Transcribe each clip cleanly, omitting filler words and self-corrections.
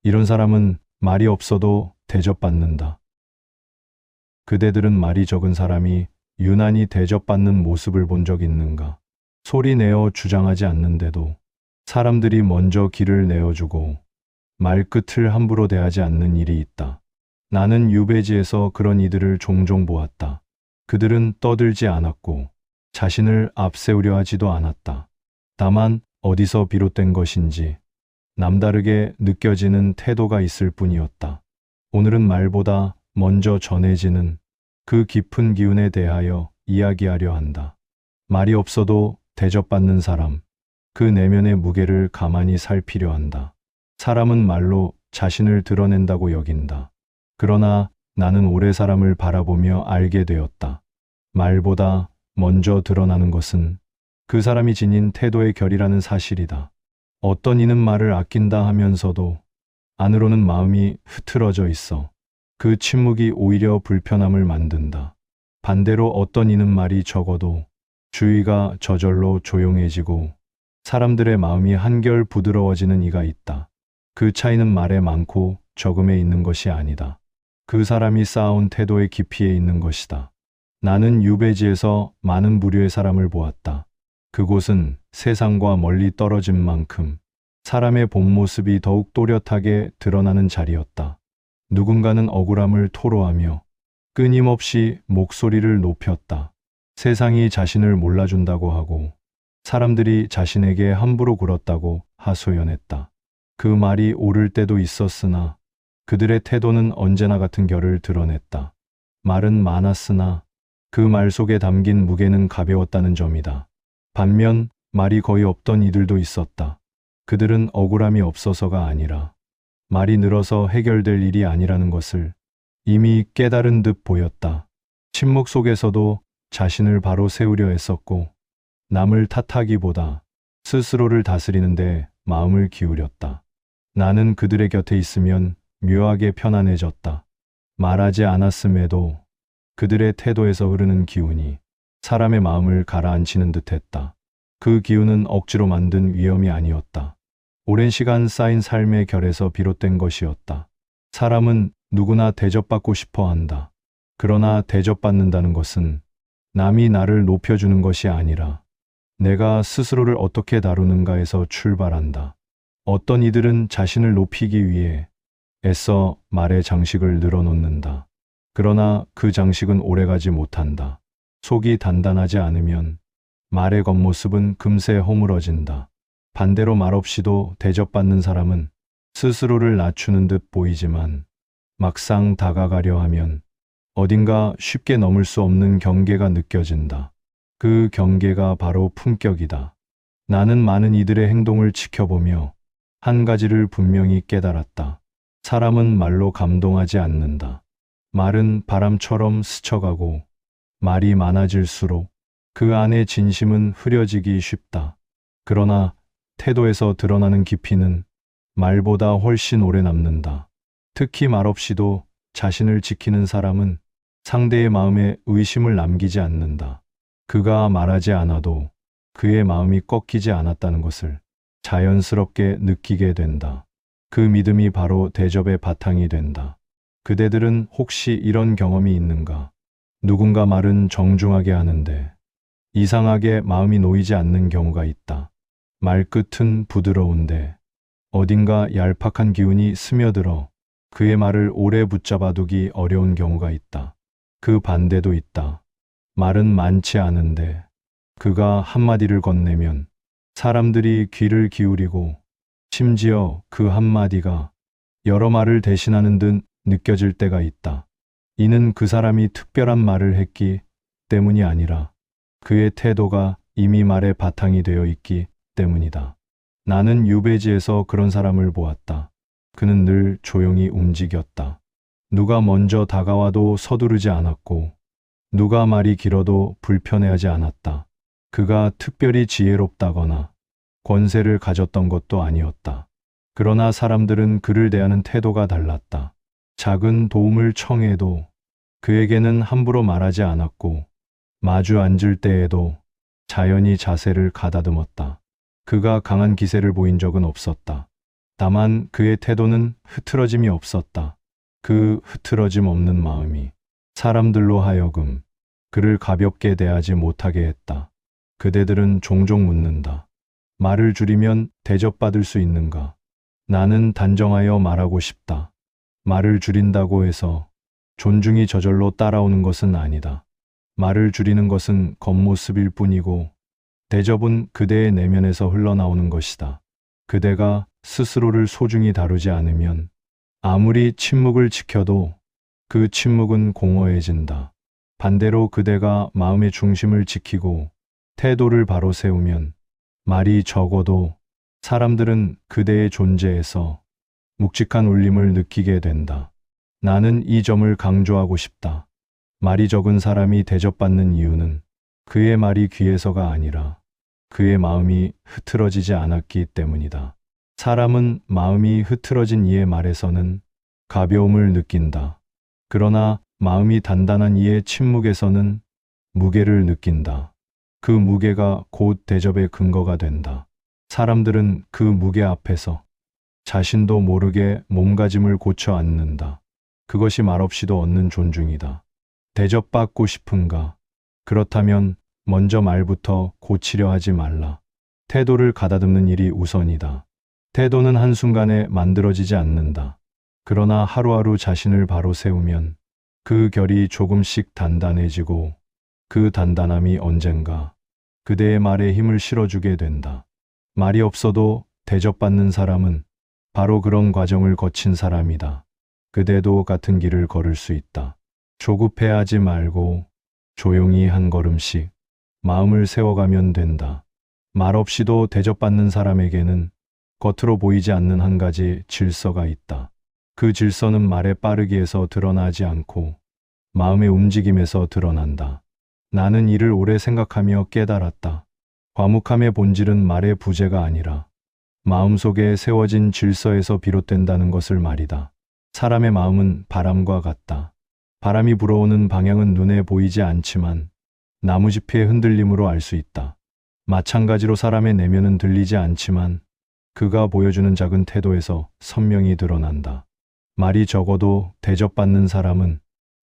이런 사람은 말이 없어도 대접받는다. 그대들은 말이 적은 사람이 유난히 대접받는 모습을 본 적 있는가? 소리 내어 주장하지 않는데도 사람들이 먼저 길을 내어주고 말끝을 함부로 대하지 않는 일이 있다. 나는 유배지에서 그런 이들을 종종 보았다. 그들은 떠들지 않았고 자신을 앞세우려 하지도 않았다. 다만 어디서 비롯된 것인지 남다르게 느껴지는 태도가 있을 뿐이었다. 오늘은 말보다 먼저 전해지는 그 깊은 기운에 대하여 이야기하려 한다. 말이 없어도 대접받는 사람, 그 내면의 무게를 가만히 살피려 한다. 사람은 말로 자신을 드러낸다고 여긴다. 그러나 나는 오래 사람을 바라보며 알게 되었다. 말보다 먼저 드러나는 것은 그 사람이 지닌 태도의 결이라는 사실이다. 어떤 이는 말을 아낀다 하면서도 안으로는 마음이 흐트러져 있어 그 침묵이 오히려 불편함을 만든다. 반대로 어떤 이는 말이 적어도 주위가 저절로 조용해지고 사람들의 마음이 한결 부드러워지는 이가 있다. 그 차이는 말에 많고 적음에 있는 것이 아니다. 그 사람이 쌓아온 태도의 깊이에 있는 것이다. 나는 유배지에서 많은 부류의 사람을 보았다. 그곳은 세상과 멀리 떨어진 만큼 사람의 본 모습이 더욱 또렷하게 드러나는 자리였다. 누군가는 억울함을 토로하며 끊임없이 목소리를 높였다. 세상이 자신을 몰라준다고 하고 사람들이 자신에게 함부로 굴었다고 하소연했다. 그 말이 옳을 때도 있었으나 그들의 태도는 언제나 같은 결을 드러냈다. 말은 많았으나 그 말 속에 담긴 무게는 가벼웠다는 점이다. 반면 말이 거의 없던 이들도 있었다. 그들은 억울함이 없어서가 아니라 말이 늘어서 해결될 일이 아니라는 것을 이미 깨달은 듯 보였다. 침묵 속에서도 자신을 바로 세우려 했었고 남을 탓하기보다 스스로를 다스리는데 마음을 기울였다. 나는 그들의 곁에 있으면 묘하게 편안해졌다. 말하지 않았음에도 그들의 태도에서 흐르는 기운이 사람의 마음을 가라앉히는 듯했다. 그 기운은 억지로 만든 위험이 아니었다. 오랜 시간 쌓인 삶의 결에서 비롯된 것이었다. 사람은 누구나 대접받고 싶어 한다. 그러나 대접받는다는 것은 남이 나를 높여주는 것이 아니라 내가 스스로를 어떻게 다루는가에서 출발한다. 어떤 이들은 자신을 높이기 위해 애써 말의 장식을 늘어놓는다. 그러나 그 장식은 오래가지 못한다. 속이 단단하지 않으면 말의 겉모습은 금세 허물어진다. 반대로 말없이도 대접받는 사람은 스스로를 낮추는 듯 보이지만 막상 다가가려 하면 어딘가 쉽게 넘을 수 없는 경계가 느껴진다. 그 경계가 바로 품격이다. 나는 많은 이들의 행동을 지켜보며 한 가지를 분명히 깨달았다. 사람은 말로 감동하지 않는다. 말은 바람처럼 스쳐가고 말이 많아질수록 그 안의 진심은 흐려지기 쉽다. 그러나 태도에서 드러나는 깊이는 말보다 훨씬 오래 남는다. 특히 말없이도 자신을 지키는 사람은 상대의 마음에 의심을 남기지 않는다. 그가 말하지 않아도 그의 마음이 꺾이지 않았다는 것을 자연스럽게 느끼게 된다. 그 믿음이 바로 대접의 바탕이 된다. 그대들은 혹시 이런 경험이 있는가? 누군가 말은 정중하게 하는데 이상하게 마음이 놓이지 않는 경우가 있다. 말끝은 부드러운데 어딘가 얄팍한 기운이 스며들어 그의 말을 오래 붙잡아두기 어려운 경우가 있다. 그 반대도 있다. 말은 많지 않은데 그가 한마디를 건네면 사람들이 귀를 기울이고 심지어 그 한마디가 여러 말을 대신하는 듯 느껴질 때가 있다. 이는 그 사람이 특별한 말을 했기 때문이 아니라 그의 태도가 이미 말의 바탕이 되어 있기 때문이다. 나는 유배지에서 그런 사람을 보았다. 그는 늘 조용히 움직였다. 누가 먼저 다가와도 서두르지 않았고 누가 말이 길어도 불편해하지 않았다. 그가 특별히 지혜롭다거나 권세를 가졌던 것도 아니었다. 그러나 사람들은 그를 대하는 태도가 달랐다. 작은 도움을 청해도 그에게는 함부로 말하지 않았고 마주 앉을 때에도 자연히 자세를 가다듬었다. 그가 강한 기세를 보인 적은 없었다. 다만 그의 태도는 흐트러짐이 없었다. 그 흐트러짐 없는 마음이 사람들로 하여금 그를 가볍게 대하지 못하게 했다. 그대들은 종종 묻는다. 말을 줄이면 대접받을 수 있는가? 나는 단정하여 말하고 싶다. 말을 줄인다고 해서 존중이 저절로 따라오는 것은 아니다. 말을 줄이는 것은 겉모습일 뿐이고 대접은 그대의 내면에서 흘러나오는 것이다. 그대가 스스로를 소중히 다루지 않으면 아무리 침묵을 지켜도 그 침묵은 공허해진다. 반대로 그대가 마음의 중심을 지키고 태도를 바로 세우면 말이 적어도 사람들은 그대의 존재에서 묵직한 울림을 느끼게 된다. 나는 이 점을 강조하고 싶다. 말이 적은 사람이 대접받는 이유는 그의 말이 귀해서가 아니라 그의 마음이 흐트러지지 않았기 때문이다. 사람은 마음이 흐트러진 이의 말에서는 가벼움을 느낀다. 그러나 마음이 단단한 이의 침묵에서는 무게를 느낀다. 그 무게가 곧 대접의 근거가 된다. 사람들은 그 무게 앞에서 자신도 모르게 몸가짐을 고쳐 앉는다. 그것이 말없이도 얻는 존중이다. 대접받고 싶은가? 그렇다면 먼저 말부터 고치려 하지 말라. 태도를 가다듬는 일이 우선이다. 태도는 한순간에 만들어지지 않는다. 그러나 하루하루 자신을 바로 세우면 그 결이 조금씩 단단해지고 그 단단함이 언젠가 그대의 말에 힘을 실어주게 된다. 말이 없어도 대접받는 사람은 바로 그런 과정을 거친 사람이다. 그대도 같은 길을 걸을 수 있다. 조급해하지 말고 조용히 한 걸음씩 마음을 세워가면 된다. 말 없이도 대접받는 사람에게는 겉으로 보이지 않는 한 가지 질서가 있다. 그 질서는 말의 빠르기에서 드러나지 않고 마음의 움직임에서 드러난다. 나는 이를 오래 생각하며 깨달았다. 과묵함의 본질은 말의 부재가 아니라 마음속에 세워진 질서에서 비롯된다는 것을 말이다. 사람의 마음은 바람과 같다. 바람이 불어오는 방향은 눈에 보이지 않지만 나무짚의 흔들림으로 알 수 있다. 마찬가지로 사람의 내면은 들리지 않지만 그가 보여주는 작은 태도에서 선명히 드러난다. 말이 적어도 대접받는 사람은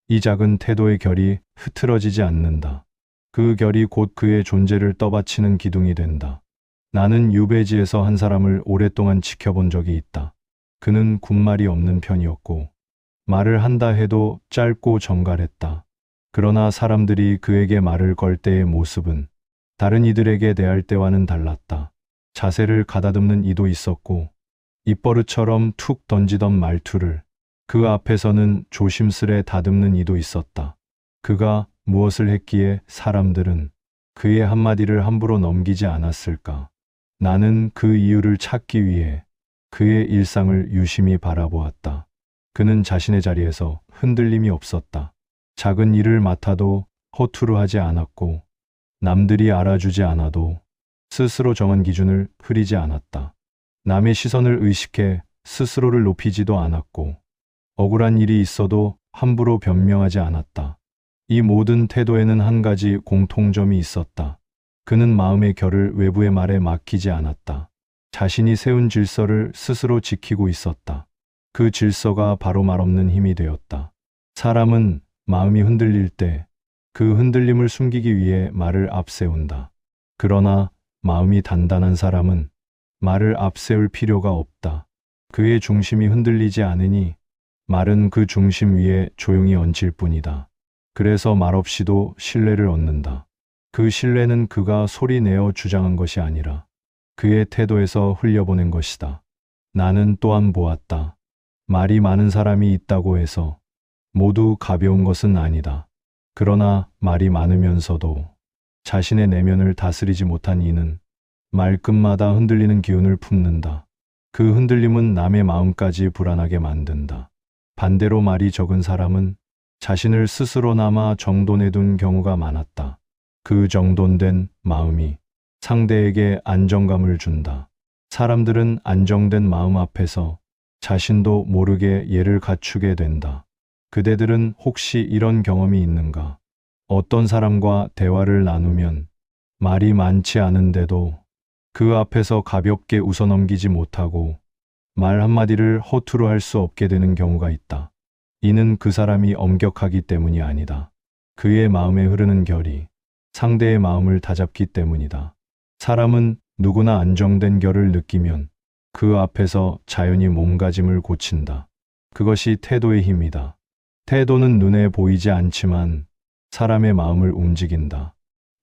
이 작은 태도의 결이 흐트러지지 않는다. 그 결이 곧 그의 존재를 떠받치는 기둥이 된다. 나는 유배지에서 한 사람을 오랫동안 지켜본 적이 있다. 그는 군말이 없는 편이었고 말을 한다 해도 짧고 정갈했다. 그러나 사람들이 그에게 말을 걸 때의 모습은 다른 이들에게 대할 때와는 달랐다. 자세를 가다듬는 이도 있었고 입버릇처럼 툭 던지던 말투를 그 앞에서는 조심스레 다듬는 이도 있었다. 그가 무엇을 했기에 사람들은 그의 한마디를 함부로 넘기지 않았을까? 나는 그 이유를 찾기 위해 그의 일상을 유심히 바라보았다. 그는 자신의 자리에서 흔들림이 없었다. 작은 일을 맡아도 허투루 하지 않았고 남들이 알아주지 않아도 스스로 정한 기준을 흐리지 않았다. 남의 시선을 의식해 스스로를 높이지도 않았고 억울한 일이 있어도 함부로 변명하지 않았다. 이 모든 태도에는 한 가지 공통점이 있었다. 그는 마음의 결을 외부의 말에 맡기지 않았다. 자신이 세운 질서를 스스로 지키고 있었다. 그 질서가 바로 말 없는 힘이 되었다. 사람은 마음이 흔들릴 때 그 흔들림을 숨기기 위해 말을 앞세운다. 그러나 마음이 단단한 사람은 말을 앞세울 필요가 없다. 그의 중심이 흔들리지 않으니 말은 그 중심 위에 조용히 얹힐 뿐이다. 그래서 말없이도 신뢰를 얻는다. 그 신뢰는 그가 소리내어 주장한 것이 아니라 그의 태도에서 흘려보낸 것이다. 나는 또한 보았다. 말이 많은 사람이 있다고 해서 모두 가벼운 것은 아니다. 그러나 말이 많으면서도 자신의 내면을 다스리지 못한 이는 말끝마다 흔들리는 기운을 품는다. 그 흔들림은 남의 마음까지 불안하게 만든다. 반대로 말이 적은 사람은 자신을 스스로나마 정돈해둔 경우가 많았다. 그 정돈된 마음이 상대에게 안정감을 준다. 사람들은 안정된 마음 앞에서 자신도 모르게 예를 갖추게 된다. 그대들은 혹시 이런 경험이 있는가? 어떤 사람과 대화를 나누면 말이 많지 않은데도 그 앞에서 가볍게 웃어넘기지 못하고 말 한마디를 허투루 할 수 없게 되는 경우가 있다. 이는 그 사람이 엄격하기 때문이 아니다. 그의 마음에 흐르는 결이 상대의 마음을 다잡기 때문이다. 사람은 누구나 안정된 결을 느끼면 그 앞에서 자연히 몸가짐을 고친다. 그것이 태도의 힘이다. 태도는 눈에 보이지 않지만 사람의 마음을 움직인다.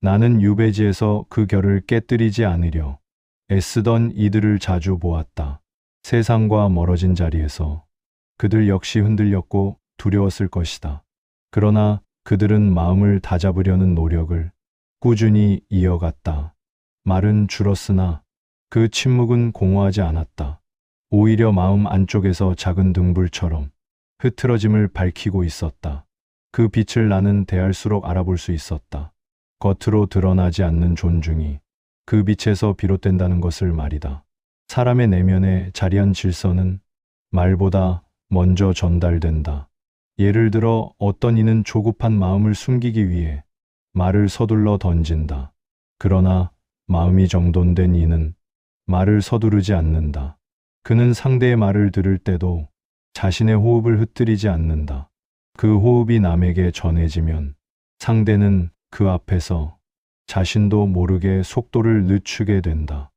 나는 유배지에서 그 결을 깨뜨리지 않으려 애쓰던 이들을 자주 보았다. 세상과 멀어진 자리에서 그들 역시 흔들렸고 두려웠을 것이다. 그러나 그들은 마음을 다잡으려는 노력을 꾸준히 이어갔다. 말은 줄었으나 그 침묵은 공허하지 않았다. 오히려 마음 안쪽에서 작은 등불처럼 흐트러짐을 밝히고 있었다. 그 빛을 나는 대할수록 알아볼 수 있었다. 겉으로 드러나지 않는 존중이 그 빛에서 비롯된다는 것을 말이다. 사람의 내면에 자리한 질서는 말보다 먼저 전달된다. 예를 들어 어떤 이는 조급한 마음을 숨기기 위해 말을 서둘러 던진다. 그러나 마음이 정돈된 이는 말을 서두르지 않는다. 그는 상대의 말을 들을 때도 자신의 호흡을 흩뜨리지 않는다. 그 호흡이 남에게 전해지면 상대는 그 앞에서 자신도 모르게 속도를 늦추게 된다.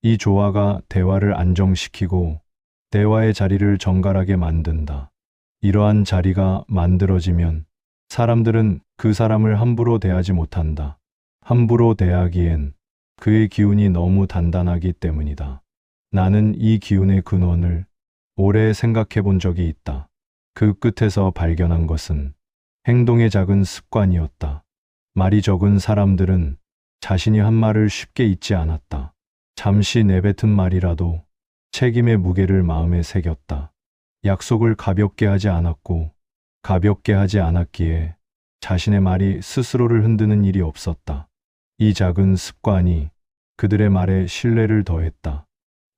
이 조화가 대화를 안정시키고 대화의 자리를 정갈하게 만든다. 이러한 자리가 만들어지면 사람들은 그 사람을 함부로 대하지 못한다. 함부로 대하기엔 그의 기운이 너무 단단하기 때문이다. 나는 이 기운의 근원을 오래 생각해 본 적이 있다. 그 끝에서 발견한 것은 행동의 작은 습관이었다. 말이 적은 사람들은 자신이 한 말을 쉽게 잊지 않았다. 잠시 내뱉은 말이라도 책임의 무게를 마음에 새겼다. 약속을 가볍게 하지 않았고 가볍게 하지 않았기에 자신의 말이 스스로를 흔드는 일이 없었다. 이 작은 습관이 그들의 말에 신뢰를 더했다.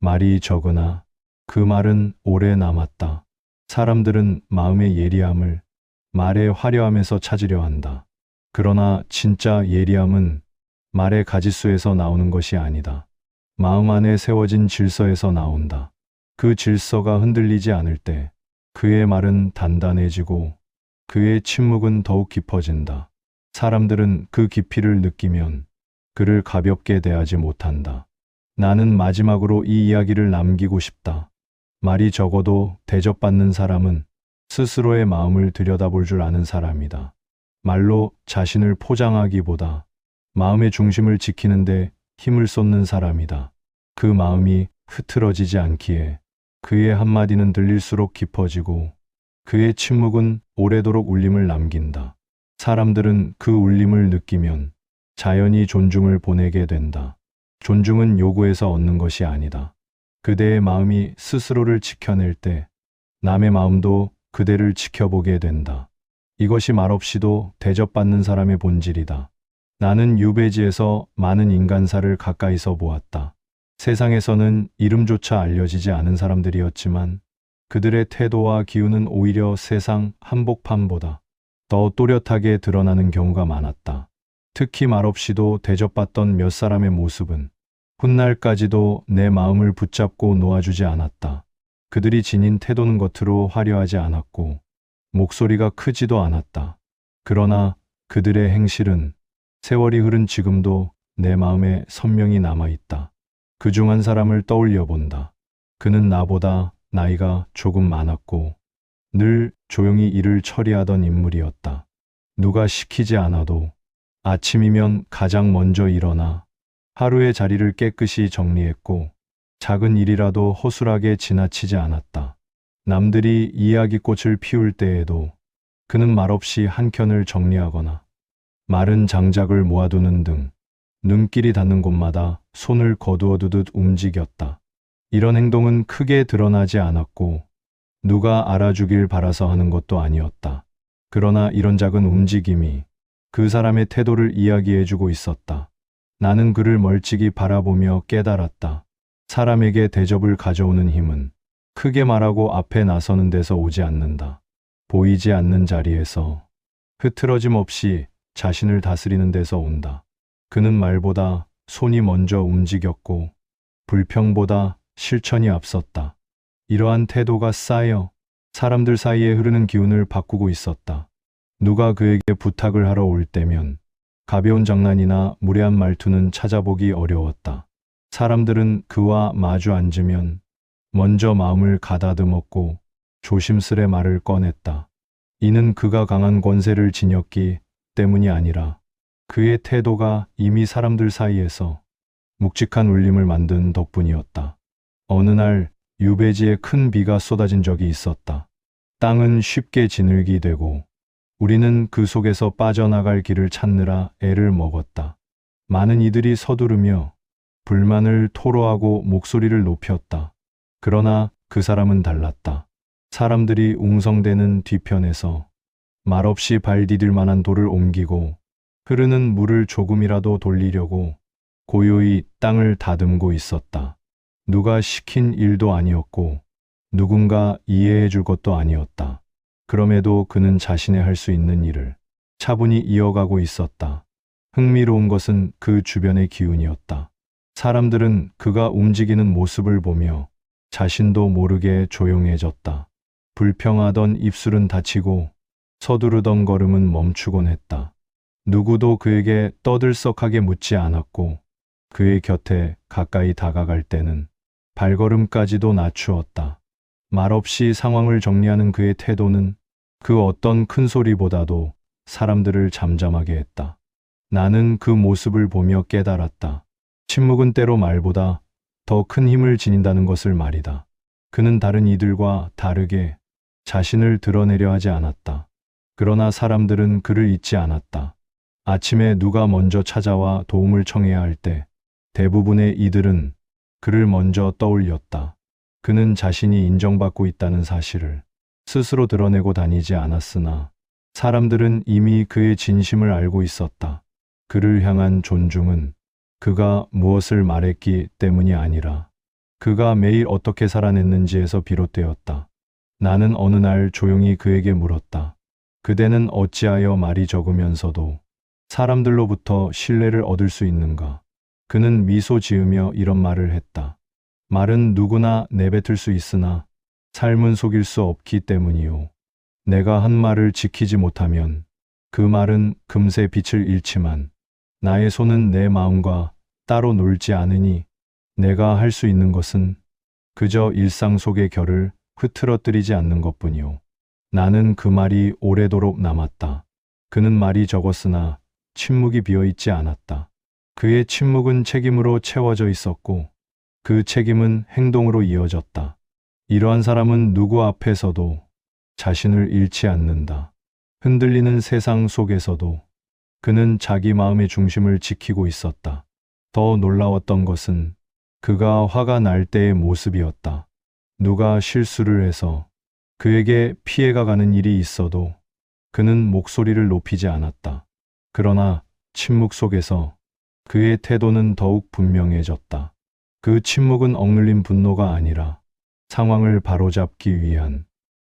말이 적으나 그 말은 오래 남았다. 사람들은 마음의 예리함을 말의 화려함에서 찾으려 한다. 그러나 진짜 예리함은 말의 가짓수에서 나오는 것이 아니다. 마음 안에 세워진 질서에서 나온다. 그 질서가 흔들리지 않을 때 그의 말은 단단해지고 그의 침묵은 더욱 깊어진다. 사람들은 그 깊이를 느끼면 그를 가볍게 대하지 못한다. 나는 마지막으로 이 이야기를 남기고 싶다. 말이 적어도 대접받는 사람은 스스로의 마음을 들여다볼 줄 아는 사람이다. 말로 자신을 포장하기보다 마음의 중심을 지키는데 힘을 쏟는 사람이다. 그 마음이 흐트러지지 않기에 그의 한마디는 들릴수록 깊어지고 그의 침묵은 오래도록 울림을 남긴다. 사람들은 그 울림을 느끼면 자연히 존중을 보내게 된다. 존중은 요구해서 얻는 것이 아니다. 그대의 마음이 스스로를 지켜낼 때 남의 마음도 그대를 지켜보게 된다. 이것이 말없이도 대접받는 사람의 본질이다. 나는 유배지에서 많은 인간사를 가까이서 보았다. 세상에서는 이름조차 알려지지 않은 사람들이었지만 그들의 태도와 기운은 오히려 세상 한복판보다 더 또렷하게 드러나는 경우가 많았다. 특히 말없이도 대접받던 몇 사람의 모습은 훗날까지도 내 마음을 붙잡고 놓아주지 않았다. 그들이 지닌 태도는 겉으로 화려하지 않았고 목소리가 크지도 않았다. 그러나 그들의 행실은 세월이 흐른 지금도 내 마음에 선명히 남아있다. 그중 한 사람을 떠올려 본다. 그는 나보다 나이가 조금 많았고 늘 조용히 일을 처리하던 인물이었다. 누가 시키지 않아도 아침이면 가장 먼저 일어나 하루의 자리를 깨끗이 정리했고 작은 일이라도 허술하게 지나치지 않았다. 남들이 이야기꽃을 피울 때에도 그는 말없이 한 켠을 정리하거나 마른 장작을 모아두는 등 눈길이 닿는 곳마다 손을 거두어 두듯 움직였다. 이런 행동은 크게 드러나지 않았고 누가 알아주길 바라서 하는 것도 아니었다. 그러나 이런 작은 움직임이 그 사람의 태도를 이야기해주고 있었다. 나는 그를 멀찍이 바라보며 깨달았다. 사람에게 대접을 가져오는 힘은 크게 말하고 앞에 나서는 데서 오지 않는다. 보이지 않는 자리에서 흐트러짐 없이 자신을 다스리는 데서 온다. 그는 말보다 손이 먼저 움직였고 불평보다 실천이 앞섰다. 이러한 태도가 쌓여 사람들 사이에 흐르는 기운을 바꾸고 있었다. 누가 그에게 부탁을 하러 올 때면 가벼운 장난이나 무례한 말투는 찾아보기 어려웠다. 사람들은 그와 마주 앉으면 먼저 마음을 가다듬었고 조심스레 말을 꺼냈다. 이는 그가 강한 권세를 지녔기 때문이 아니라 그의 태도가 이미 사람들 사이에서 묵직한 울림을 만든 덕분이었다. 어느 날 유배지에 큰 비가 쏟아진 적이 있었다. 땅은 쉽게 지늘게 되고 우리는 그 속에서 빠져나갈 길을 찾느라 애를 먹었다. 많은 이들이 서두르며 불만을 토로하고 목소리를 높였다. 그러나 그 사람은 달랐다. 사람들이 웅성대는 뒤편에서 말없이 발 디딜 만한 돌을 옮기고 흐르는 물을 조금이라도 돌리려고 고요히 땅을 다듬고 있었다. 누가 시킨 일도 아니었고 누군가 이해해 줄 것도 아니었다. 그럼에도 그는 자신의 할 수 있는 일을 차분히 이어가고 있었다. 흥미로운 것은 그 주변의 기운이었다. 사람들은 그가 움직이는 모습을 보며 자신도 모르게 조용해졌다. 불평하던 입술은 닫히고 서두르던 걸음은 멈추곤 했다. 누구도 그에게 떠들썩하게 묻지 않았고 그의 곁에 가까이 다가갈 때는 발걸음까지도 낮추었다. 말없이 상황을 정리하는 그의 태도는 그 어떤 큰 소리보다도 사람들을 잠잠하게 했다. 나는 그 모습을 보며 깨달았다. 침묵은 때로 말보다 더 큰 힘을 지닌다는 것을 말이다. 그는 다른 이들과 다르게 자신을 드러내려 하지 않았다. 그러나 사람들은 그를 잊지 않았다. 아침에 누가 먼저 찾아와 도움을 청해야 할 때 대부분의 이들은 그를 먼저 떠올렸다. 그는 자신이 인정받고 있다는 사실을 스스로 드러내고 다니지 않았으나 사람들은 이미 그의 진심을 알고 있었다. 그를 향한 존중은 그가 무엇을 말했기 때문이 아니라 그가 매일 어떻게 살아냈는지에서 비롯되었다. 나는 어느 날 조용히 그에게 물었다. 그대는 어찌하여 말이 적으면서도 사람들로부터 신뢰를 얻을 수 있는가? 그는 미소 지으며 이런 말을 했다. 말은 누구나 내뱉을 수 있으나 삶은 속일 수 없기 때문이요. 내가 한 말을 지키지 못하면 그 말은 금세 빛을 잃지만 나의 손은 내 마음과 따로 놀지 않으니 내가 할 수 있는 것은 그저 일상 속의 결을 흐트러뜨리지 않는 것뿐이요. 나는 그 말이 오래도록 남았다. 그는 말이 적었으나 침묵이 비어있지 않았다. 그의 침묵은 책임으로 채워져 있었고 그 책임은 행동으로 이어졌다. 이러한 사람은 누구 앞에서도 자신을 잃지 않는다. 흔들리는 세상 속에서도 그는 자기 마음의 중심을 지키고 있었다. 더 놀라웠던 것은 그가 화가 날 때의 모습이었다. 누가 실수를 해서 그에게 피해가 가는 일이 있어도 그는 목소리를 높이지 않았다. 그러나 침묵 속에서 그의 태도는 더욱 분명해졌다. 그 침묵은 억눌린 분노가 아니라 상황을 바로잡기 위한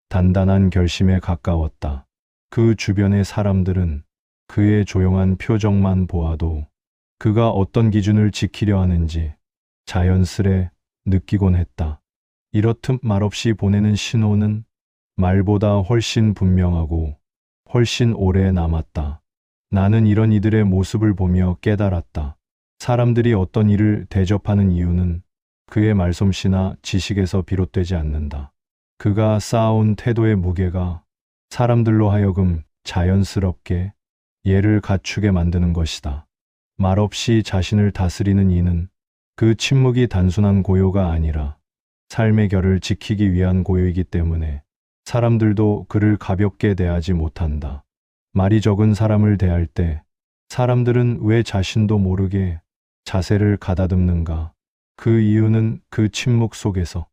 단단한 결심에 가까웠다. 그 주변의 사람들은 그의 조용한 표정만 보아도 그가 어떤 기준을 지키려 하는지 자연스레 느끼곤 했다. 이렇듯 말없이 보내는 신호는 말보다 훨씬 분명하고 훨씬 오래 남았다. 나는 이런 이들의 모습을 보며 깨달았다. 사람들이 어떤 일을 대접하는 이유는 그의 말솜씨나 지식에서 비롯되지 않는다. 그가 쌓아온 태도의 무게가 사람들로 하여금 자연스럽게 예를 갖추게 만드는 것이다. 말없이 자신을 다스리는 이는 그 침묵이 단순한 고요가 아니라 삶의 결을 지키기 위한 고요이기 때문에 사람들도 그를 가볍게 대하지 못한다. 말이 적은 사람을 대할 때 사람들은 왜 자신도 모르게 자세를 가다듬는가? 그 이유는 그 침묵 속에서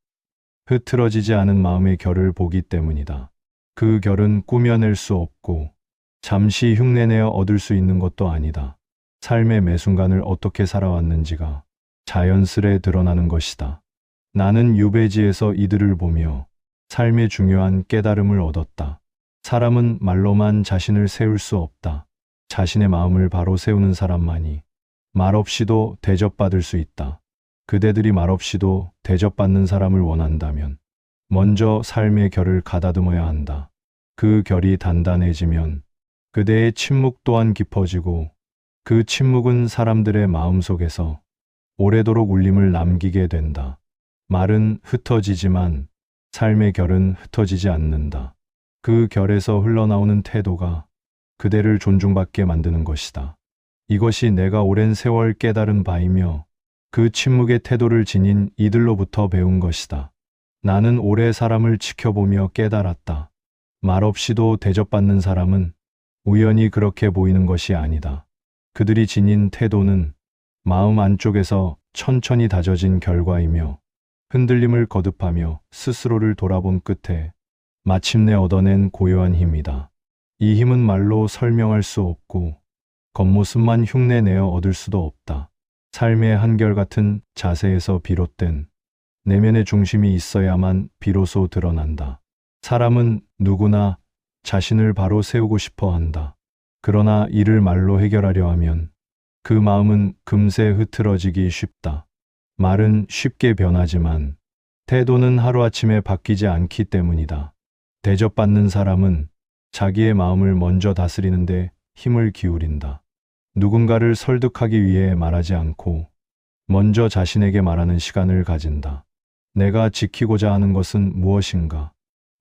흐트러지지 않은 마음의 결을 보기 때문이다. 그 결은 꾸며낼 수 없고 잠시 흉내내어 얻을 수 있는 것도 아니다. 삶의 매 순간을 어떻게 살아왔는지가 자연스레 드러나는 것이다. 나는 유배지에서 이들을 보며 삶의 중요한 깨달음을 얻었다. 사람은 말로만 자신을 세울 수 없다. 자신의 마음을 바로 세우는 사람만이 말없이도 대접받을 수 있다. 그대들이 말없이도 대접받는 사람을 원한다면 먼저 삶의 결을 가다듬어야 한다. 그 결이 단단해지면 그대의 침묵 또한 깊어지고 그 침묵은 사람들의 마음속에서 오래도록 울림을 남기게 된다. 말은 흩어지지만 삶의 결은 흩어지지 않는다. 그 결에서 흘러나오는 태도가 그대를 존중받게 만드는 것이다. 이것이 내가 오랜 세월 깨달은 바이며 그 침묵의 태도를 지닌 이들로부터 배운 것이다. 나는 오래 사람을 지켜보며 깨달았다. 말없이도 대접받는 사람은 우연히 그렇게 보이는 것이 아니다. 그들이 지닌 태도는 마음 안쪽에서 천천히 다져진 결과이며 흔들림을 거듭하며 스스로를 돌아본 끝에 마침내 얻어낸 고요한 힘이다. 이 힘은 말로 설명할 수 없고 겉모습만 흉내내어 얻을 수도 없다. 삶의 한결같은 자세에서 비롯된 내면의 중심이 있어야만 비로소 드러난다. 사람은 누구나 자신을 바로 세우고 싶어 한다. 그러나 이를 말로 해결하려 하면 그 마음은 금세 흐트러지기 쉽다. 말은 쉽게 변하지만 태도는 하루아침에 바뀌지 않기 때문이다. 대접받는 사람은 자기의 마음을 먼저 다스리는데 힘을 기울인다. 누군가를 설득하기 위해 말하지 않고 먼저 자신에게 말하는 시간을 가진다. 내가 지키고자 하는 것은 무엇인가?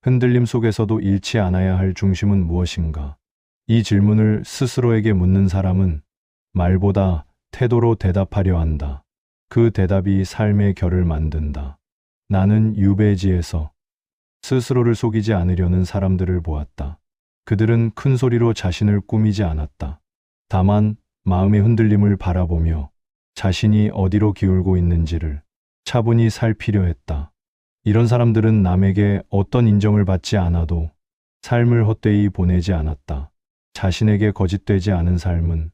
흔들림 속에서도 잃지 않아야 할 중심은 무엇인가? 이 질문을 스스로에게 묻는 사람은 말보다 태도로 대답하려 한다. 그 대답이 삶의 결을 만든다. 나는 유배지에서 스스로를 속이지 않으려는 사람들을 보았다. 그들은 큰 소리로 자신을 꾸미지 않았다. 다만 마음의 흔들림을 바라보며 자신이 어디로 기울고 있는지를 차분히 살피려 했다. 이런 사람들은 남에게 어떤 인정을 받지 않아도 삶을 헛되이 보내지 않았다. 자신에게 거짓되지 않은 삶은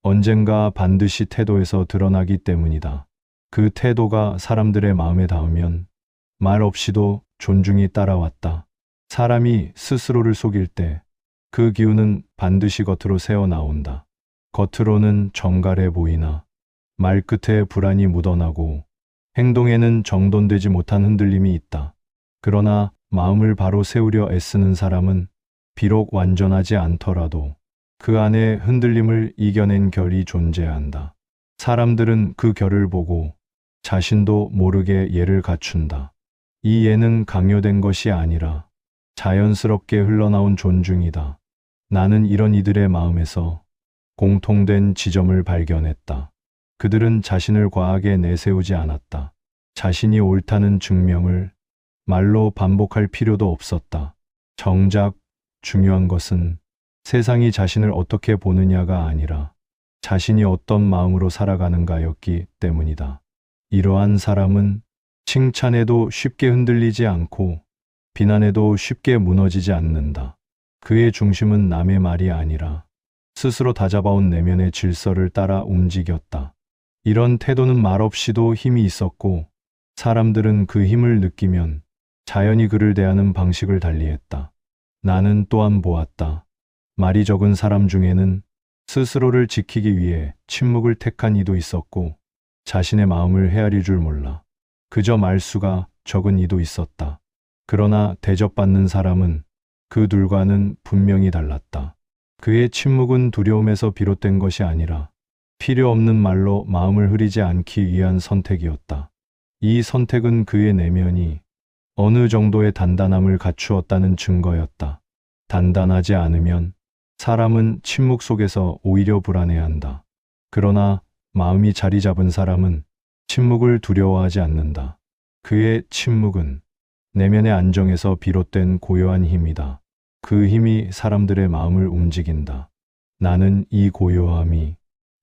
언젠가 반드시 태도에서 드러나기 때문이다. 그 태도가 사람들의 마음에 닿으면 말 없이도 존중이 따라왔다. 사람이 스스로를 속일 때 그 기운은 반드시 겉으로 새어나온다. 겉으로는 정갈해 보이나 말끝에 불안이 묻어나고 행동에는 정돈되지 못한 흔들림이 있다. 그러나 마음을 바로 세우려 애쓰는 사람은 비록 완전하지 않더라도 그 안에 흔들림을 이겨낸 결이 존재한다. 사람들은 그 결을 보고 자신도 모르게 예를 갖춘다. 이 예는 강요된 것이 아니라 자연스럽게 흘러나온 존중이다. 나는 이런 이들의 마음에서 공통된 지점을 발견했다. 그들은 자신을 과하게 내세우지 않았다. 자신이 옳다는 증명을 말로 반복할 필요도 없었다. 정작 중요한 것은 세상이 자신을 어떻게 보느냐가 아니라 자신이 어떤 마음으로 살아가는가였기 때문이다. 이러한 사람은 칭찬에도 쉽게 흔들리지 않고 비난에도 쉽게 무너지지 않는다. 그의 중심은 남의 말이 아니라 스스로 다잡아온 내면의 질서를 따라 움직였다. 이런 태도는 말없이도 힘이 있었고 사람들은 그 힘을 느끼면 자연히 그를 대하는 방식을 달리했다. 나는 또한 보았다. 말이 적은 사람 중에는 스스로를 지키기 위해 침묵을 택한 이도 있었고 자신의 마음을 헤아릴 줄 몰라 그저 말수가 적은 이도 있었다. 그러나 대접받는 사람은 그 둘과는 분명히 달랐다. 그의 침묵은 두려움에서 비롯된 것이 아니라 필요 없는 말로 마음을 흐리지 않기 위한 선택이었다. 이 선택은 그의 내면이 어느 정도의 단단함을 갖추었다는 증거였다. 단단하지 않으면 사람은 침묵 속에서 오히려 불안해한다. 그러나 마음이 자리 잡은 사람은 침묵을 두려워하지 않는다. 그의 침묵은 내면의 안정에서 비롯된 고요한 힘이다. 그 힘이 사람들의 마음을 움직인다. 나는 이 고요함이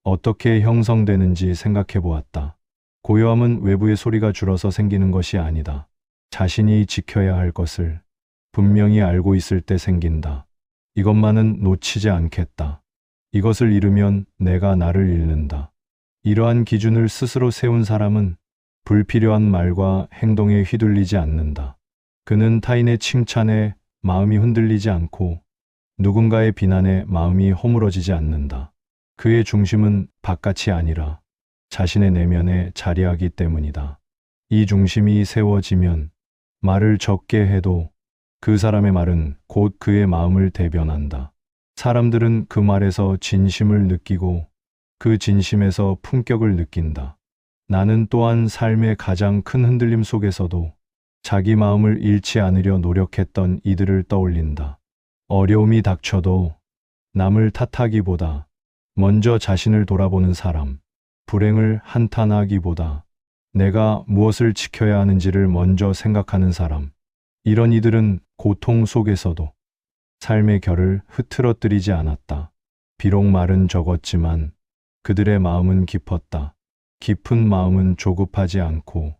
어떻게 형성되는지 생각해 보았다. 고요함은 외부의 소리가 줄어서 생기는 것이 아니다. 자신이 지켜야 할 것을 분명히 알고 있을 때 생긴다. 이것만은 놓치지 않겠다. 이것을 잃으면 내가 나를 잃는다. 이러한 기준을 스스로 세운 사람은 불필요한 말과 행동에 휘둘리지 않는다. 그는 타인의 칭찬에 마음이 흔들리지 않고 누군가의 비난에 마음이 허물어지지 않는다. 그의 중심은 바깥이 아니라 자신의 내면에 자리하기 때문이다. 이 중심이 세워지면 말을 적게 해도 그 사람의 말은 곧 그의 마음을 대변한다. 사람들은 그 말에서 진심을 느끼고 그 진심에서 품격을 느낀다. 나는 또한 삶의 가장 큰 흔들림 속에서도 자기 마음을 잃지 않으려 노력했던 이들을 떠올린다. 어려움이 닥쳐도 남을 탓하기보다 먼저 자신을 돌아보는 사람, 불행을 한탄하기보다 내가 무엇을 지켜야 하는지를 먼저 생각하는 사람, 이런 이들은 고통 속에서도 삶의 결을 흐트러뜨리지 않았다. 비록 말은 적었지만 그들의 마음은 깊었다. 깊은 마음은 조급하지 않고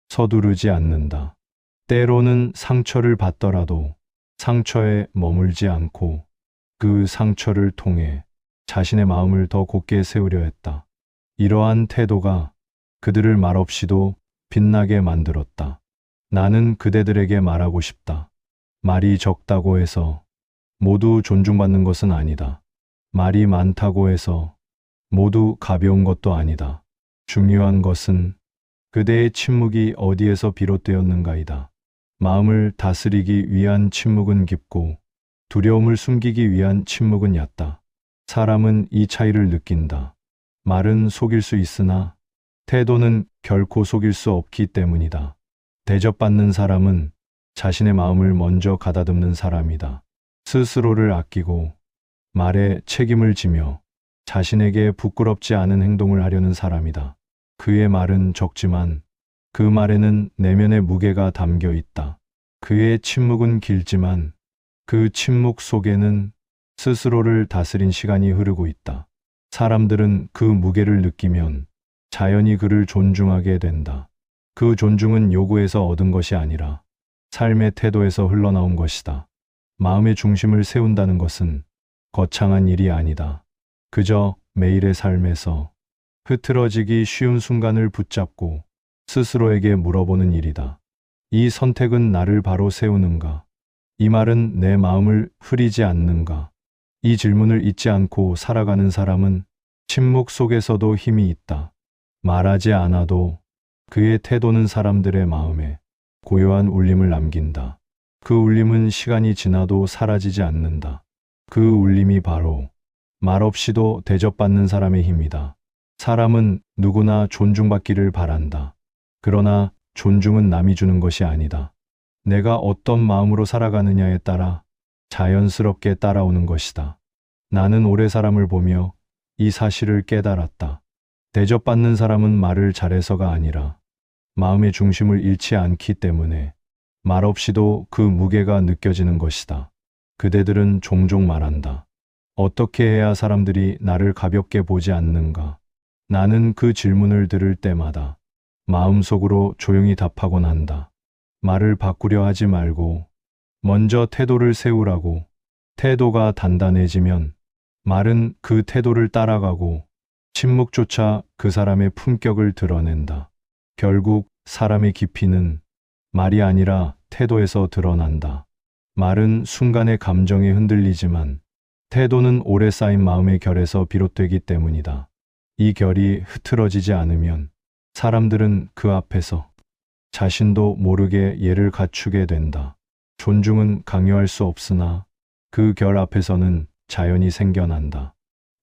서두르지 않는다. 때로는 상처를 받더라도 상처에 머물지 않고 그 상처를 통해 자신의 마음을 더 곧게 세우려 했다. 이러한 태도가 그들을 말없이도 빛나게 만들었다. 나는 그대들에게 말하고 싶다. 말이 적다고 해서 모두 존중받는 것은 아니다. 말이 많다고 해서 모두 가벼운 것도 아니다. 중요한 것은 그대의 침묵이 어디에서 비롯되었는가이다. 마음을 다스리기 위한 침묵은 깊고 두려움을 숨기기 위한 침묵은 얕다. 사람은 이 차이를 느낀다. 말은 속일 수 있으나 태도는 결코 속일 수 없기 때문이다. 대접받는 사람은 자신의 마음을 먼저 가다듬는 사람이다. 스스로를 아끼고 말에 책임을 지며 자신에게 부끄럽지 않은 행동을 하려는 사람이다. 그의 말은 적지만 그 말에는 내면의 무게가 담겨 있다. 그의 침묵은 길지만 그 침묵 속에는 스스로를 다스린 시간이 흐르고 있다. 사람들은 그 무게를 느끼면 자연히 그를 존중하게 된다. 그 존중은 요구에서 얻은 것이 아니라 삶의 태도에서 흘러나온 것이다. 마음의 중심을 세운다는 것은 거창한 일이 아니다. 그저 매일의 삶에서 흐트러지기 쉬운 순간을 붙잡고 스스로에게 물어보는 일이다. 이 선택은 나를 바로 세우는가? 이 말은 내 마음을 흐리지 않는가? 이 질문을 잊지 않고 살아가는 사람은 침묵 속에서도 힘이 있다. 말하지 않아도 그의 태도는 사람들의 마음에 고요한 울림을 남긴다. 그 울림은 시간이 지나도 사라지지 않는다. 그 울림이 바로 말없이도 대접받는 사람의 힘이다. 사람은 누구나 존중받기를 바란다. 그러나 존중은 남이 주는 것이 아니다. 내가 어떤 마음으로 살아가느냐에 따라 자연스럽게 따라오는 것이다. 나는 오래 사람을 보며 이 사실을 깨달았다. 대접받는 사람은 말을 잘해서가 아니라 마음의 중심을 잃지 않기 때문에 말없이도 그 무게가 느껴지는 것이다. 그대들은 종종 말한다. 어떻게 해야 사람들이 나를 가볍게 보지 않는가? 나는 그 질문을 들을 때마다 마음속으로 조용히 답하곤 한다. 말을 바꾸려 하지 말고 먼저 태도를 세우라고. 태도가 단단해지면 말은 그 태도를 따라가고 침묵조차 그 사람의 품격을 드러낸다. 결국 사람의 깊이는 말이 아니라 태도에서 드러난다. 말은 순간의 감정에 흔들리지만 태도는 오래 쌓인 마음의 결에서 비롯되기 때문이다. 이 결이 흐트러지지 않으면 사람들은 그 앞에서 자신도 모르게 예를 갖추게 된다. 존중은 강요할 수 없으나 그 결 앞에서는 자연이 생겨난다.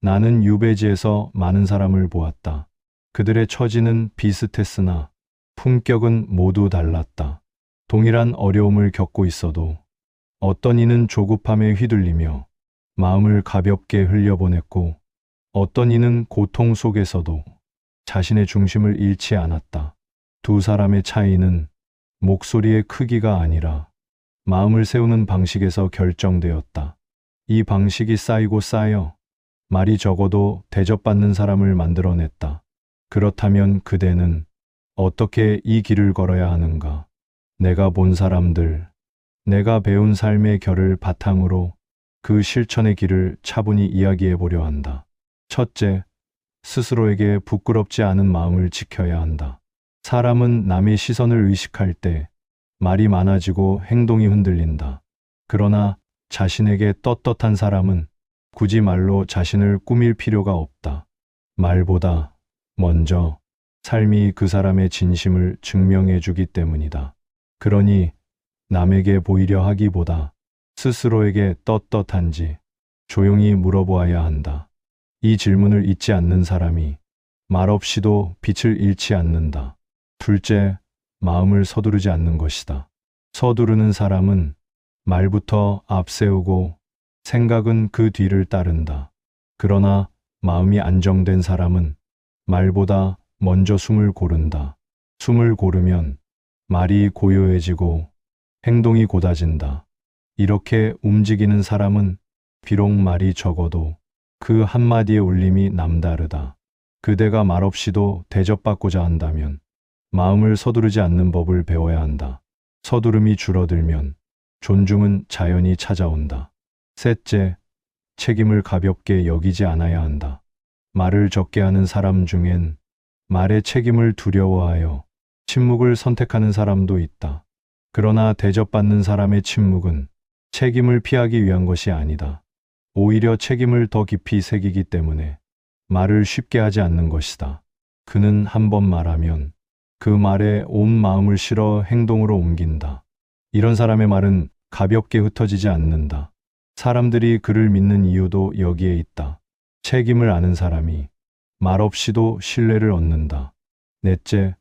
나는 유배지에서 많은 사람을 보았다. 그들의 처지는 비슷했으나 품격은 모두 달랐다. 동일한 어려움을 겪고 있어도 어떤 이는 조급함에 휘둘리며 마음을 가볍게 흘려보냈고 어떤 이는 고통 속에서도 자신의 중심을 잃지 않았다. 두 사람의 차이는 목소리의 크기가 아니라 마음을 세우는 방식에서 결정되었다. 이 방식이 쌓이고 쌓여 말이 적어도 대접받는 사람을 만들어냈다. 그렇다면 그대는 어떻게 이 길을 걸어야 하는가? 내가 본 사람들, 내가 배운 삶의 결을 바탕으로 그 실천의 길을 차분히 이야기해 보려 한다. 첫째, 스스로에게 부끄럽지 않은 마음을 지켜야 한다. 사람은 남의 시선을 의식할 때 말이 많아지고 행동이 흔들린다. 그러나 자신에게 떳떳한 사람은 굳이 말로 자신을 꾸밀 필요가 없다. 말보다 먼저 삶이 그 사람의 진심을 증명해 주기 때문이다. 그러니 남에게 보이려 하기보다 스스로에게 떳떳한지 조용히 물어보아야 한다. 이 질문을 잊지 않는 사람이 말없이도 빛을 잃지 않는다. 둘째, 마음을 서두르지 않는 것이다. 서두르는 사람은 말부터 앞세우고 생각은 그 뒤를 따른다. 그러나 마음이 안정된 사람은 말보다 먼저 숨을 고른다. 숨을 고르면 말이 고요해지고 행동이 곧아진다. 이렇게 움직이는 사람은 비록 말이 적어도 그 한마디의 울림이 남다르다. 그대가 말없이도 대접받고자 한다면 마음을 서두르지 않는 법을 배워야 한다. 서두름이 줄어들면 존중은 자연히 찾아온다. 셋째, 책임을 가볍게 여기지 않아야 한다. 말을 적게 하는 사람 중엔 말의 책임을 두려워하여 침묵을 선택하는 사람도 있다. 그러나 대접받는 사람의 침묵은 책임을 피하기 위한 것이 아니다. 오히려 책임을 더 깊이 새기기 때문에 말을 쉽게 하지 않는 것이다. 그는 한 번 말하면 그 말에 온 마음을 실어 행동으로 옮긴다. 이런 사람의 말은 가볍게 흩어지지 않는다. 사람들이 그를 믿는 이유도 여기에 있다. 책임을 아는 사람이 말없이도 신뢰를 얻는다. 넷째,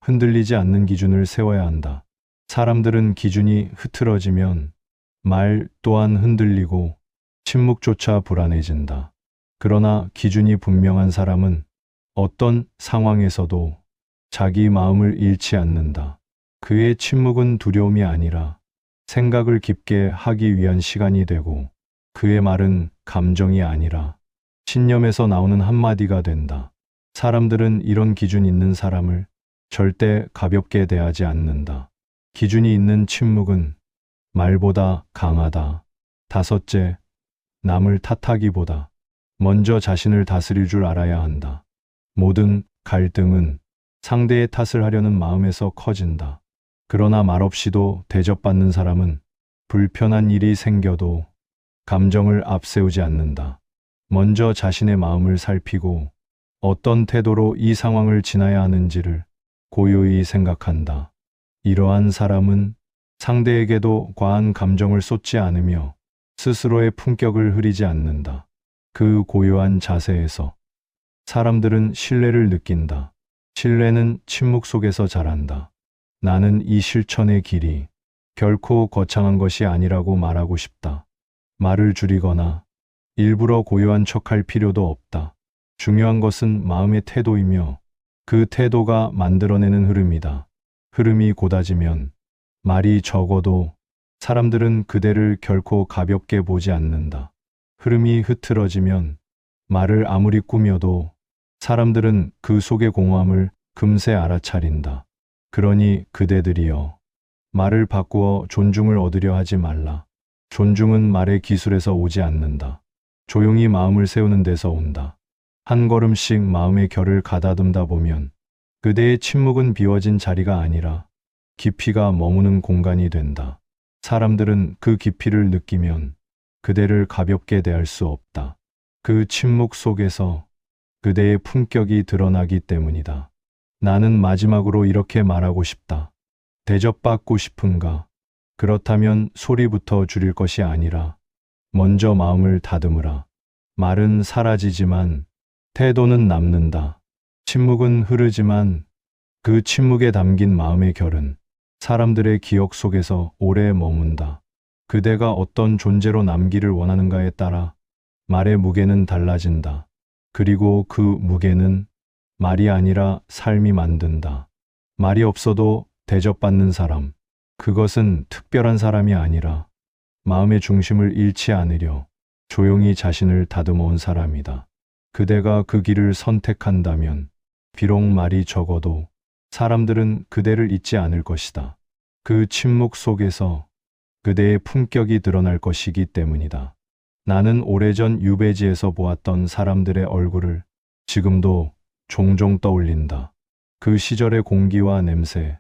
흔들리지 않는 기준을 세워야 한다. 사람들은 기준이 흐트러지면 말 또한 흔들리고 침묵조차 불안해진다. 그러나 기준이 분명한 사람은 어떤 상황에서도 자기 마음을 잃지 않는다. 그의 침묵은 두려움이 아니라 생각을 깊게 하기 위한 시간이 되고, 그의 말은 감정이 아니라 신념에서 나오는 한마디가 된다. 사람들은 이런 기준 있는 사람을 절대 가볍게 대하지 않는다. 기준이 있는 침묵은 말보다 강하다. 다섯째, 남을 탓하기보다 먼저 자신을 다스릴 줄 알아야 한다. 모든 갈등은 상대의 탓을 하려는 마음에서 커진다. 그러나 말없이도 대접받는 사람은 불편한 일이 생겨도 감정을 앞세우지 않는다. 먼저 자신의 마음을 살피고 어떤 태도로 이 상황을 지나야 하는지를 고요히 생각한다. 이러한 사람은 상대에게도 과한 감정을 쏟지 않으며 스스로의 품격을 흐리지 않는다. 그 고요한 자세에서 사람들은 신뢰를 느낀다. 신뢰는 침묵 속에서 자란다. 나는 이 실천의 길이 결코 거창한 것이 아니라고 말하고 싶다. 말을 줄이거나 일부러 고요한 척할 필요도 없다. 중요한 것은 마음의 태도이며 그 태도가 만들어내는 흐름이다. 흐름이 곧아지면 말이 적어도 사람들은 그대를 결코 가볍게 보지 않는다. 흐름이 흐트러지면 말을 아무리 꾸며도 사람들은 그 속의 공허함을 금세 알아차린다. 그러니 그대들이여, 말을 바꾸어 존중을 얻으려 하지 말라. 존중은 말의 기술에서 오지 않는다. 조용히 마음을 세우는 데서 온다. 한 걸음씩 마음의 결을 가다듬다 보면 그대의 침묵은 비워진 자리가 아니라 깊이가 머무는 공간이 된다. 사람들은 그 깊이를 느끼면 그대를 가볍게 대할 수 없다. 그 침묵 속에서 그대의 품격이 드러나기 때문이다. 나는 마지막으로 이렇게 말하고 싶다. 대접받고 싶은가? 그렇다면 소리부터 줄일 것이 아니라 먼저 마음을 다듬으라. 말은 사라지지만 태도는 남는다. 침묵은 흐르지만 그 침묵에 담긴 마음의 결은 사람들의 기억 속에서 오래 머문다. 그대가 어떤 존재로 남기를 원하는가에 따라 말의 무게는 달라진다. 그리고 그 무게는 말이 아니라 삶이 만든다. 말이 없어도 대접받는 사람, 그것은 특별한 사람이 아니라 마음의 중심을 잃지 않으려 조용히 자신을 다듬어 온 사람이다. 그대가 그 길을 선택한다면 비록 말이 적어도 사람들은 그대를 잊지 않을 것이다. 그 침묵 속에서 그대의 품격이 드러날 것이기 때문이다. 나는 오래전 유배지에서 보았던 사람들의 얼굴을 지금도 종종 떠올린다. 그 시절의 공기와 냄새,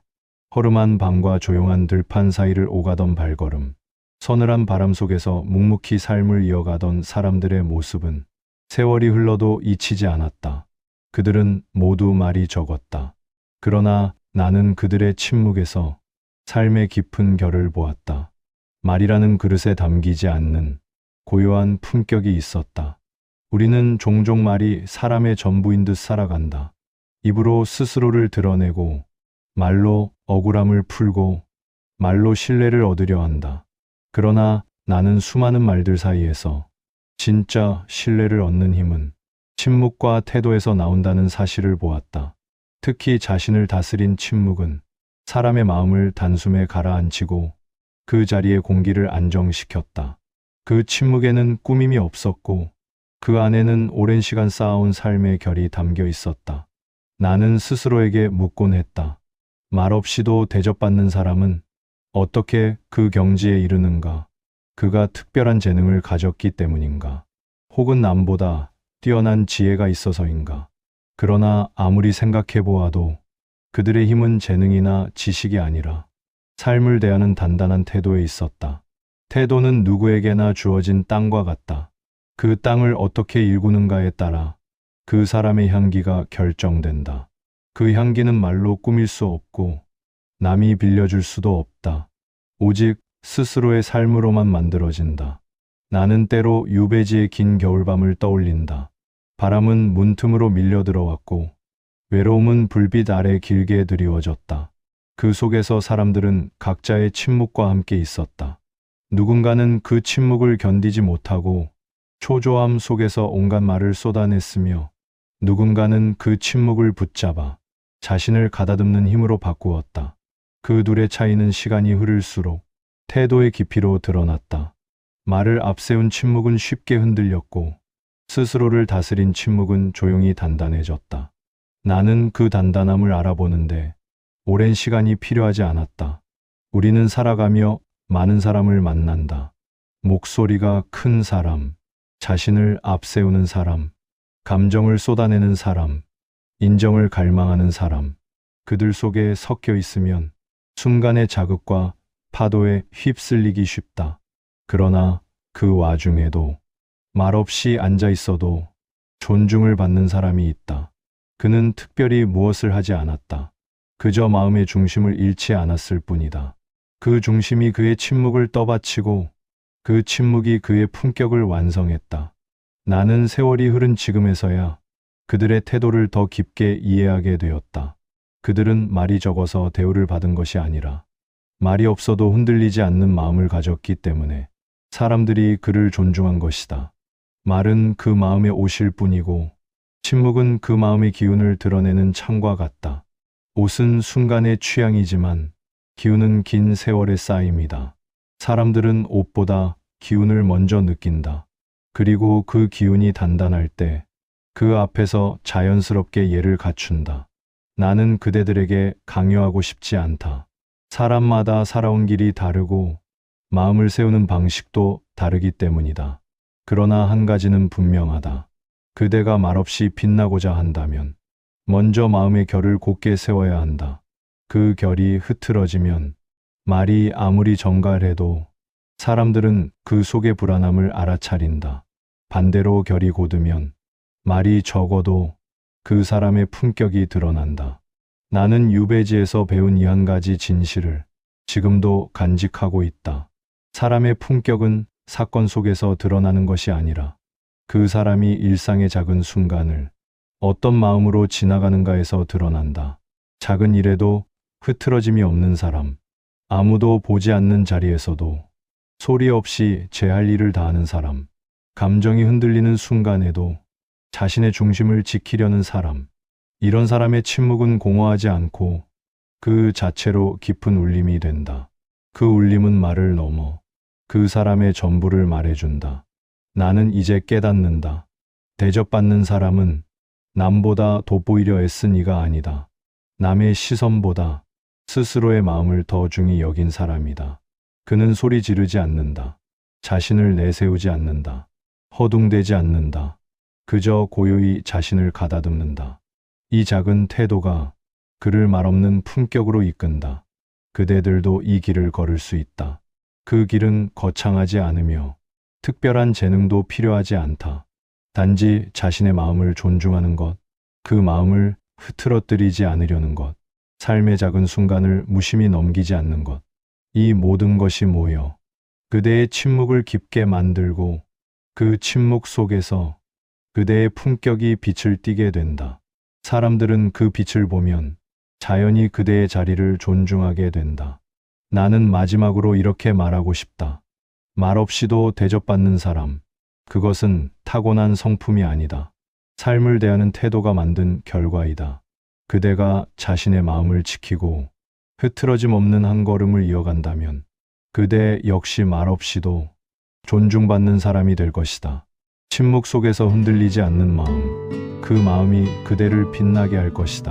허름한 밤과 조용한 들판 사이를 오가던 발걸음, 서늘한 바람 속에서 묵묵히 삶을 이어가던 사람들의 모습은 세월이 흘러도 잊히지 않았다. 그들은 모두 말이 적었다. 그러나 나는 그들의 침묵에서 삶의 깊은 결을 보았다. 말이라는 그릇에 담기지 않는 고요한 품격이 있었다. 우리는 종종 말이 사람의 전부인 듯 살아간다. 입으로 스스로를 드러내고, 말로 억울함을 풀고, 말로 신뢰를 얻으려 한다. 그러나 나는 수많은 말들 사이에서 진짜 신뢰를 얻는 힘은 침묵과 태도에서 나온다는 사실을 보았다. 특히 자신을 다스린 침묵은 사람의 마음을 단숨에 가라앉히고 그 자리의 공기를 안정시켰다. 그 침묵에는 꾸밈이 없었고 그 안에는 오랜 시간 쌓아온 삶의 결이 담겨 있었다. 나는 스스로에게 묻곤 했다. 말없이도 대접받는 사람은 어떻게 그 경지에 이르는가? 그가 특별한 재능을 가졌기 때문인가? 혹은 남보다 뛰어난 지혜가 있어서인가? 그러나 아무리 생각해 보아도 그들의 힘은 재능이나 지식이 아니라 삶을 대하는 단단한 태도에 있었다. 태도는 누구에게나 주어진 땅과 같다. 그 땅을 어떻게 일구는가에 따라 그 사람의 향기가 결정된다. 그 향기는 말로 꾸밀 수 없고 남이 빌려줄 수도 없다. 오직 스스로의 삶으로만 만들어진다. 나는 때로 유배지의 긴 겨울밤을 떠올린다. 바람은 문틈으로 밀려 들어왔고 외로움은 불빛 아래 길게 드리워졌다. 그 속에서 사람들은 각자의 침묵과 함께 있었다. 누군가는 그 침묵을 견디지 못하고 초조함 속에서 온갖 말을 쏟아냈으며 누군가는 그 침묵을 붙잡아 자신을 가다듬는 힘으로 바꾸었다. 그 둘의 차이는 시간이 흐를수록 태도의 깊이로 드러났다. 말을 앞세운 침묵은 쉽게 흔들렸고 스스로를 다스린 침묵은 조용히 단단해졌다. 나는 그 단단함을 알아보는데 오랜 시간이 필요하지 않았다. 우리는 살아가며 많은 사람을 만난다. 목소리가 큰 사람, 자신을 앞세우는 사람, 감정을 쏟아내는 사람, 인정을 갈망하는 사람. 그들 속에 섞여 있으면 순간의 자극과 파도에 휩쓸리기 쉽다. 그러나 그 와중에도 말없이 앉아 있어도 존중을 받는 사람이 있다. 그는 특별히 무엇을 하지 않았다. 그저 마음의 중심을 잃지 않았을 뿐이다. 그 중심이 그의 침묵을 떠받치고 그 침묵이 그의 품격을 완성했다. 나는 세월이 흐른 지금에서야 그들의 태도를 더 깊게 이해하게 되었다. 그들은 말이 적어서 대우를 받은 것이 아니라 말이 없어도 흔들리지 않는 마음을 가졌기 때문에 사람들이 그를 존중한 것이다. 말은 그 마음의 옷일 뿐이고 침묵은 그 마음의 기운을 드러내는 창과 같다. 옷은 순간의 취향이지만 기운은 긴 세월의 쌓임이다. 사람들은 옷보다 기운을 먼저 느낀다. 그리고 그 기운이 단단할 때 그 앞에서 자연스럽게 예를 갖춘다. 나는 그대들에게 강요하고 싶지 않다. 사람마다 살아온 길이 다르고 마음을 세우는 방식도 다르기 때문이다. 그러나 한 가지는 분명하다. 그대가 말없이 빛나고자 한다면 먼저 마음의 결을 곧게 세워야 한다. 그 결이 흐트러지면 말이 아무리 정갈해도 사람들은 그 속의 불안함을 알아차린다. 반대로 결이 곧으면 말이 적어도 그 사람의 품격이 드러난다. 나는 유배지에서 배운 이 한 가지 진실을 지금도 간직하고 있다. 사람의 품격은 사건 속에서 드러나는 것이 아니라 그 사람이 일상의 작은 순간을 어떤 마음으로 지나가는가에서 드러난다. 작은 일에도 흐트러짐이 없는 사람, 아무도 보지 않는 자리에서도 소리 없이 제 할 일을 다하는 사람, 감정이 흔들리는 순간에도 자신의 중심을 지키려는 사람, 이런 사람의 침묵은 공허하지 않고 그 자체로 깊은 울림이 된다. 그 울림은 말을 넘어 그 사람의 전부를 말해준다. 나는 이제 깨닫는다. 대접받는 사람은 남보다 돋보이려 애쓴 이가 아니다. 남의 시선보다 스스로의 마음을 더 중히 여긴 사람이다. 그는 소리 지르지 않는다. 자신을 내세우지 않는다. 허둥대지 않는다. 그저 고요히 자신을 가다듬는다. 이 작은 태도가 그를 말없는 품격으로 이끈다. 그대들도 이 길을 걸을 수 있다. 그 길은 거창하지 않으며 특별한 재능도 필요하지 않다. 단지 자신의 마음을 존중하는 것, 그 마음을 흐트러뜨리지 않으려는 것, 삶의 작은 순간을 무심히 넘기지 않는 것. 이 모든 것이 모여 그대의 침묵을 깊게 만들고 그 침묵 속에서 그대의 품격이 빛을 띠게 된다. 사람들은 그 빛을 보면 자연히 그대의 자리를 존중하게 된다. 나는 마지막으로 이렇게 말하고 싶다. 말 없이도 대접받는 사람. 그것은 타고난 성품이 아니다. 삶을 대하는 태도가 만든 결과이다. 그대가 자신의 마음을 지키고 흐트러짐 없는 한 걸음을 이어간다면 그대 역시 말없이도 존중받는 사람이 될 것이다. 침묵 속에서 흔들리지 않는 마음, 그 마음이 그대를 빛나게 할 것이다.